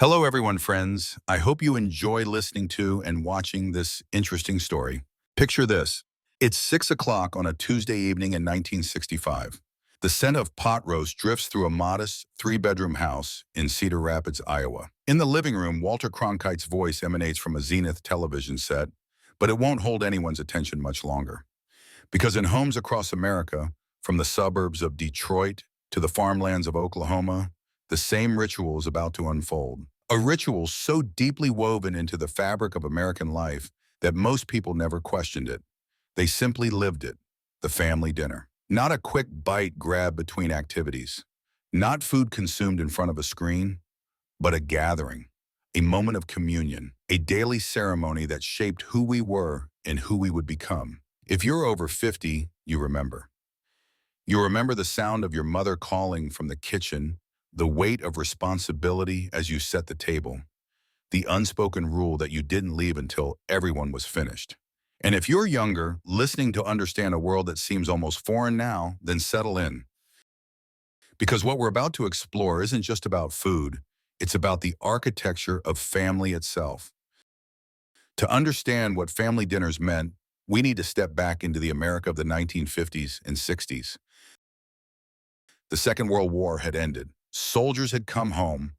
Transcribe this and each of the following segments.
Hello, everyone, friends. I hope you enjoy listening to and watching this interesting story. Picture this. It's 6 o'clock on a Tuesday evening in 1965. The scent of pot roast drifts through a modest three-bedroom house in Cedar Rapids, Iowa. In the living room, Walter Cronkite's voice emanates from a Zenith television set, but it won't hold anyone's attention much longer. Because in homes across America, from the suburbs of Detroit to the farmlands of Oklahoma, the same ritual is about to unfold. A ritual so deeply woven into the fabric of American life that most people never questioned it. They simply lived it, the family dinner. Not a quick bite grabbed between activities. Not food consumed in front of a screen, but a gathering, a moment of communion, a daily ceremony that shaped who we were and who we would become. If you're over 50, you remember. You remember the sound of your mother calling from the kitchen, the weight of responsibility as you set the table, the unspoken rule that you didn't leave until everyone was finished. And if you're younger, listening to understand a world that seems almost foreign now, then settle in. Because what we're about to explore isn't just about food, it's about the architecture of family itself. To understand what family dinners meant, we need to step back into the America of the 1950s and 60s. The Second World War had ended. Soldiers had come home.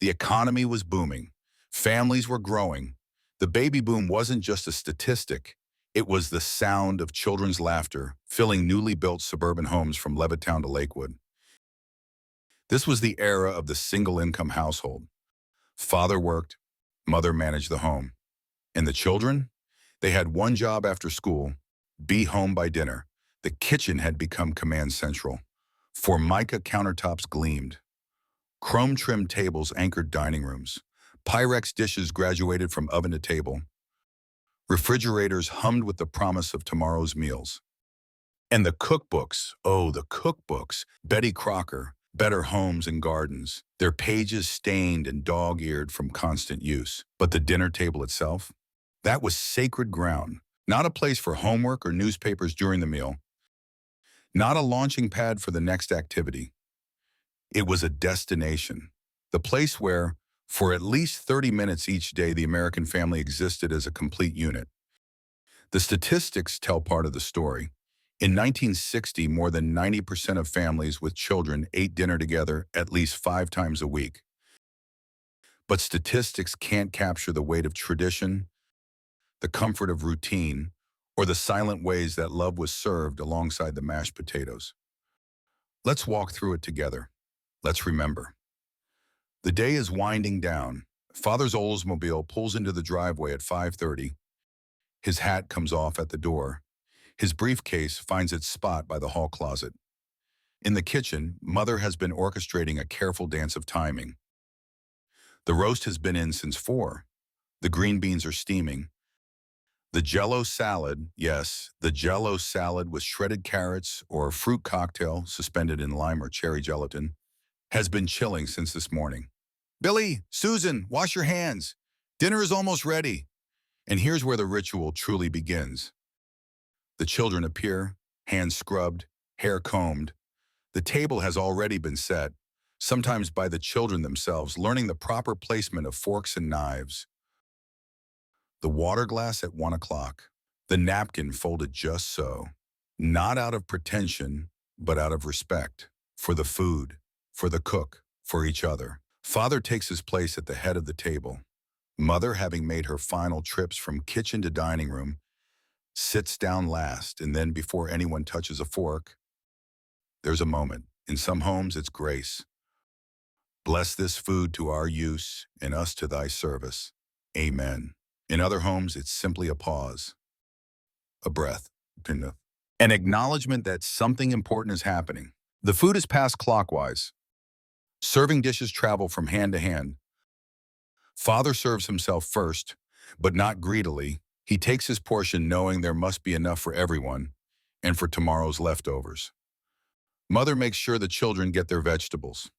The economy was booming. Families were growing. The baby boom wasn't just a statistic. It was the sound of children's laughter, filling newly built suburban homes from Levittown to Lakewood. This was the era of the single-income household. Father worked, mother managed the home. And the children? They had one job after school: be home by dinner. The kitchen had become command central. Formica countertops gleamed. Chrome-trimmed tables anchored dining rooms. Pyrex dishes graduated from oven to table. Refrigerators hummed with the promise of tomorrow's meals. And the cookbooks, oh, the cookbooks, Betty Crocker, Better Homes and Gardens, their pages stained and dog-eared from constant use. But the dinner table itself? That was sacred ground, not a place for homework or newspapers during the meal, not a launching pad for the next activity. It was a destination, the place where, for at least 30 minutes each day, the American family existed as a complete unit. The statistics tell part of the story. In 1960, more than 90% of families with children ate dinner together at least 5 times a week. But statistics can't capture the weight of tradition, the comfort of routine, or the silent ways that love was served alongside the mashed potatoes. Let's walk through it together. Let's remember. The day is winding down. Father's Oldsmobile pulls into the driveway at 5:30. His hat comes off at the door. His briefcase finds its spot by the hall closet. In the kitchen, Mother has been orchestrating a careful dance of timing. The roast has been in since 4. The green beans are steaming. The Jell-O salad, yes, the Jell-O salad with shredded carrots or a fruit cocktail suspended in lime or cherry gelatin, has been chilling since this morning. Billy, Susan, wash your hands. Dinner is almost ready. And here's where the ritual truly begins. The children appear, hands scrubbed, hair combed. The table has already been set, sometimes by the children themselves, learning the proper placement of forks and knives. The water glass at 1 o'clock, the napkin folded just so, not out of pretension, but out of respect, for the food, for the cook, for each other. Father takes his place at the head of the table. Mother, having made her final trips from kitchen to dining room, sits down last, and then before anyone touches a fork, there's a moment. In some homes, it's grace. Bless this food to our use, and us to thy service. Amen. In other homes, it's simply a pause, a breath, an acknowledgement that something important is happening. The food is passed clockwise. Serving dishes travel from hand to hand. Father serves himself first, but not greedily. He takes his portion knowing there must be enough for everyone and for tomorrow's leftovers. Mother makes sure the children get their vegetables.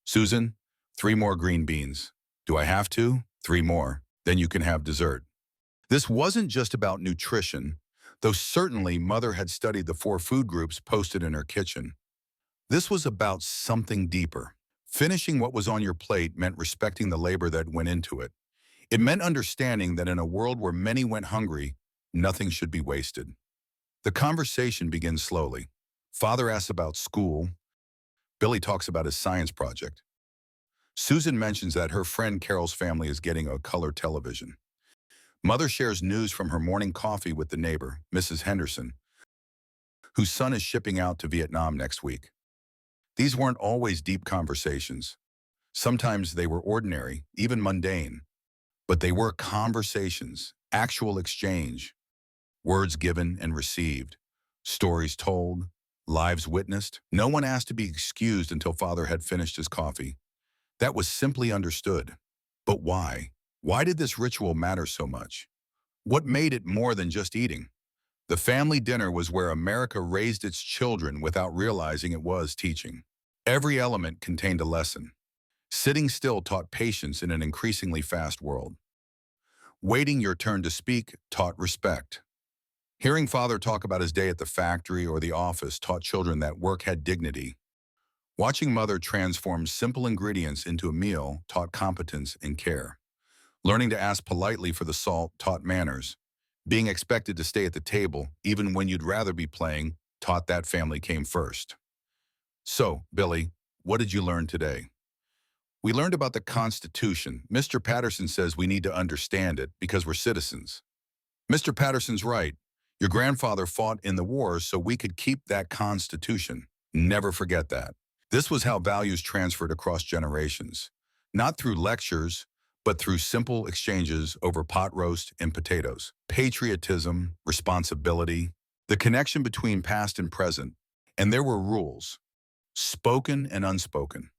Susan, 3 more green beans. Do I have to? 3 more. Then you can have dessert. This wasn't just about nutrition, though certainly Mother had studied the 4 food groups posted in her kitchen. This was about something deeper. Finishing what was on your plate meant respecting the labor that went into it. It meant understanding that in a world where many went hungry, nothing should be wasted. The conversation begins slowly. Father asks about school. Billy talks about his science project. Susan mentions that her friend Carol's family is getting a color television. Mother shares news from her morning coffee with the neighbor, Mrs. Henderson, whose son is shipping out to Vietnam next week. These weren't always deep conversations. Sometimes they were ordinary, even mundane, but they were conversations, actual exchange, words given and received, stories told, lives witnessed. No one asked to be excused until Father had finished his coffee. That was simply understood. But why? Why did this ritual matter so much? What made it more than just eating? The family dinner was where America raised its children without realizing it was teaching. Every element contained a lesson. Sitting still taught patience in an increasingly fast world. Waiting your turn to speak taught respect. Hearing Father talk about his day at the factory or the office taught children that work had dignity. Watching Mother transform simple ingredients into a meal taught competence and care. Learning to ask politely for the salt taught manners. Being expected to stay at the table, even when you'd rather be playing, taught that family came first. So, Billy, what did you learn today? We learned about the Constitution. Mr. Patterson says we need to understand it because we're citizens. Mr. Patterson's right. Your grandfather fought in the wars so we could keep that Constitution. Never forget that. This was how values transferred across generations. Not through lectures, but through simple exchanges over pot roast and potatoes. Patriotism, responsibility, the connection between past and present. And there were rules, spoken and unspoken.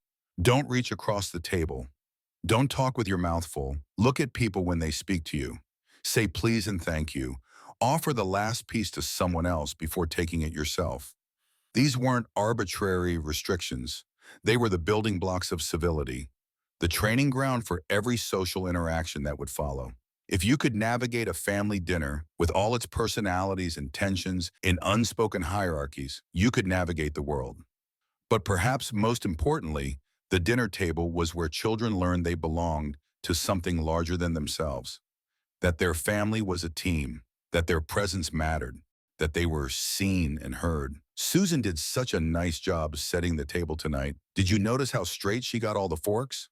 Don't reach across the table. Don't talk with your mouth full. Look at people when they speak to you. Say please and thank you. Offer the last piece to someone else before taking it yourself. These weren't arbitrary restrictions. They were the building blocks of civility, the training ground for every social interaction that would follow. If you could navigate a family dinner with all its personalities and tensions and unspoken hierarchies, you could navigate the world. But perhaps most importantly, the dinner table was where children learned they belonged to something larger than themselves, that their family was a team, that their presence mattered, that they were seen and heard. Susan did such a nice job setting the table tonight. Did you notice how straight she got all the forks?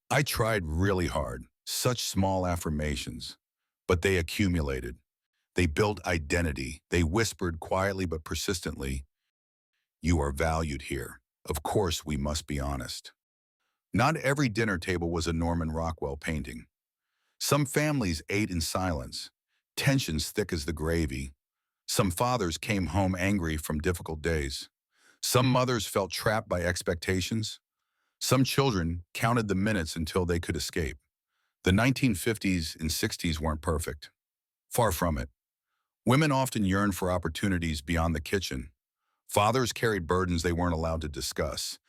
I tried really hard, such small affirmations, but they accumulated. They built identity. They whispered quietly but persistently, "You are valued here." Of course, we must be honest. Not every dinner table was a Norman Rockwell painting. Some families ate in silence, tensions thick as the gravy. Some fathers came home angry from difficult days. Some mothers felt trapped by expectations. Some children counted the minutes until they could escape. The 1950s and 60s weren't perfect. Far from it. Women often yearned for opportunities beyond the kitchen. Fathers carried burdens they weren't allowed to discuss.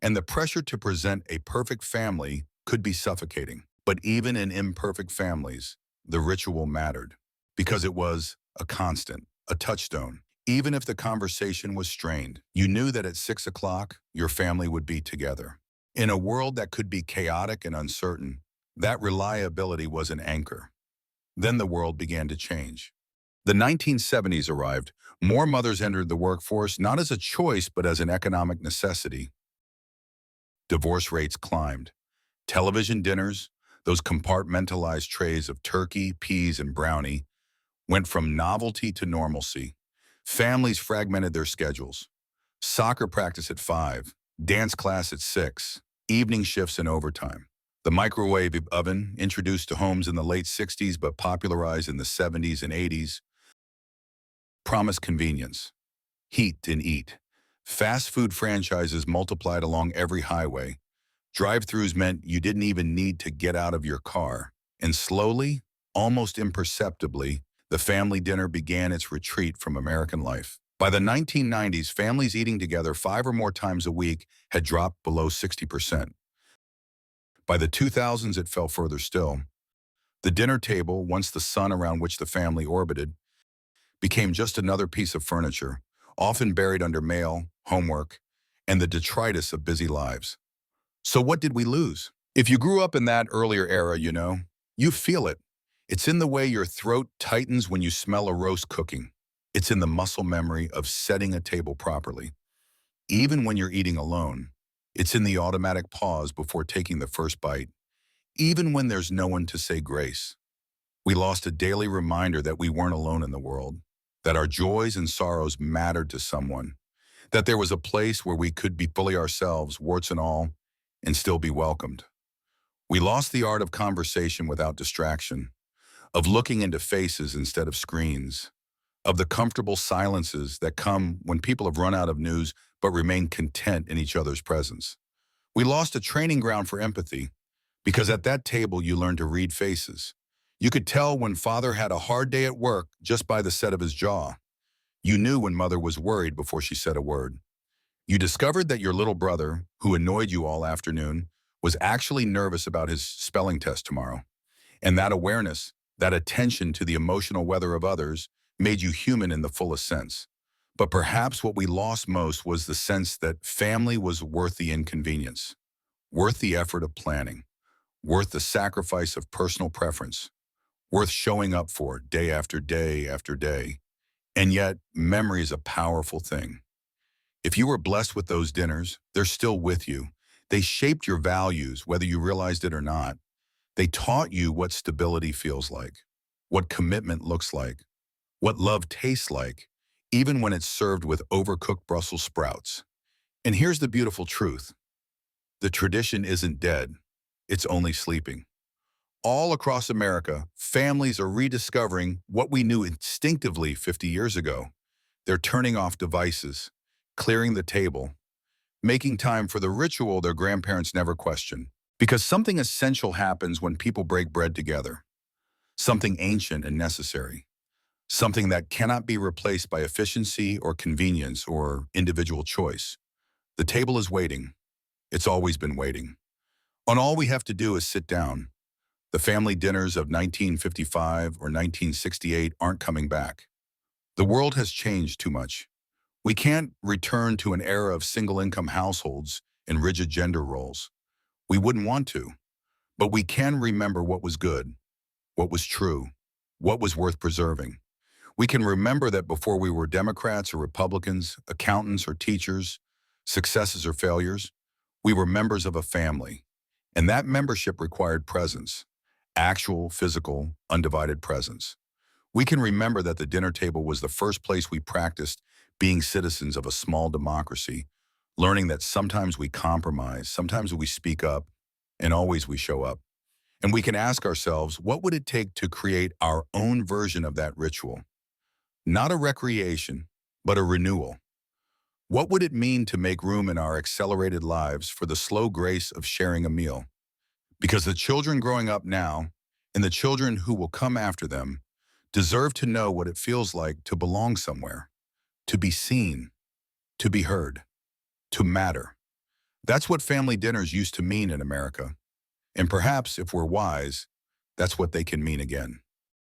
And the pressure to present a perfect family could be suffocating. But even in imperfect families, the ritual mattered because it was a constant, a touchstone. Even if the conversation was strained, you knew that at 6 o'clock, your family would be together. In a world that could be chaotic and uncertain, that reliability was an anchor. Then the world began to change. The 1970s arrived. More mothers entered the workforce, not as a choice, but as an economic necessity. Divorce rates climbed. Television dinners, those compartmentalized trays of turkey, peas, and brownie, went from novelty to normalcy. Families fragmented their schedules. Soccer practice at 5, dance class at 6, evening shifts and overtime. The microwave oven, introduced to homes in the late 60s but popularized in the 70s and 80s, promised convenience. Heat and eat. Fast food franchises multiplied along every highway. Drive-thrus meant you didn't even need to get out of your car. And slowly, almost imperceptibly, the family dinner began its retreat from American life. By the 1990s, families eating together 5 or more times a week had dropped below 60%. By the 2000s, it fell further still. The dinner table, once the sun around which the family orbited, became just another piece of furniture, often buried under mail, homework, and the detritus of busy lives. So what did we lose? If you grew up in that earlier era, you feel it. It's in the way your throat tightens when you smell a roast cooking. It's in the muscle memory of setting a table properly. Even when you're eating alone, it's in the automatic pause before taking the first bite. Even when there's no one to say grace. We lost a daily reminder that we weren't alone in the world, that our joys and sorrows mattered to someone, that there was a place where we could be fully ourselves, warts and all, and still be welcomed. We lost the art of conversation without distraction, of looking into faces instead of screens, of the comfortable silences that come when people have run out of news but remain content in each other's presence. We lost a training ground for empathy because at that table you learned to read faces. You could tell when father had a hard day at work just by the set of his jaw. You knew when mother was worried before she said a word. You discovered that your little brother, who annoyed you all afternoon, was actually nervous about his spelling test tomorrow. And that awareness, that attention to the emotional weather of others, made you human in the fullest sense. But perhaps what we lost most was the sense that family was worth the inconvenience, worth the effort of planning, worth the sacrifice of personal preference, worth showing up for day after day after day. And yet, memory is a powerful thing. If you were blessed with those dinners, they're still with you. They shaped your values, whether you realized it or not. They taught you what stability feels like, what commitment looks like, what love tastes like, even when it's served with overcooked Brussels sprouts. And here's the beautiful truth. The tradition isn't dead. It's only sleeping. All across America, families are rediscovering what we knew instinctively 50 years ago. They're turning off devices, clearing the table, making time for the ritual their grandparents never questioned. Because something essential happens when people break bread together. Something ancient and necessary. Something that cannot be replaced by efficiency or convenience or individual choice. The table is waiting. It's always been waiting. And all we have to do is sit down. The family dinners of 1955 or 1968 aren't coming back. The world has changed too much. We can't return to an era of single-income households and rigid gender roles. We wouldn't want to, but we can remember what was good, what was true, what was worth preserving. We can remember that before we were Democrats or Republicans, accountants or teachers, successes or failures, we were members of a family. And that membership required presence, actual, physical, undivided presence. We can remember that the dinner table was the first place we practiced being citizens of a small democracy, learning that sometimes we compromise, sometimes we speak up, and always we show up. And we can ask ourselves, what would it take to create our own version of that ritual? Not a recreation, but a renewal. What would it mean to make room in our accelerated lives for the slow grace of sharing a meal? Because the children growing up now, and the children who will come after them, deserve to know what it feels like to belong somewhere, to be seen, to be heard, to matter. That's what family dinners used to mean in America. And perhaps, if we're wise, that's what they can mean again.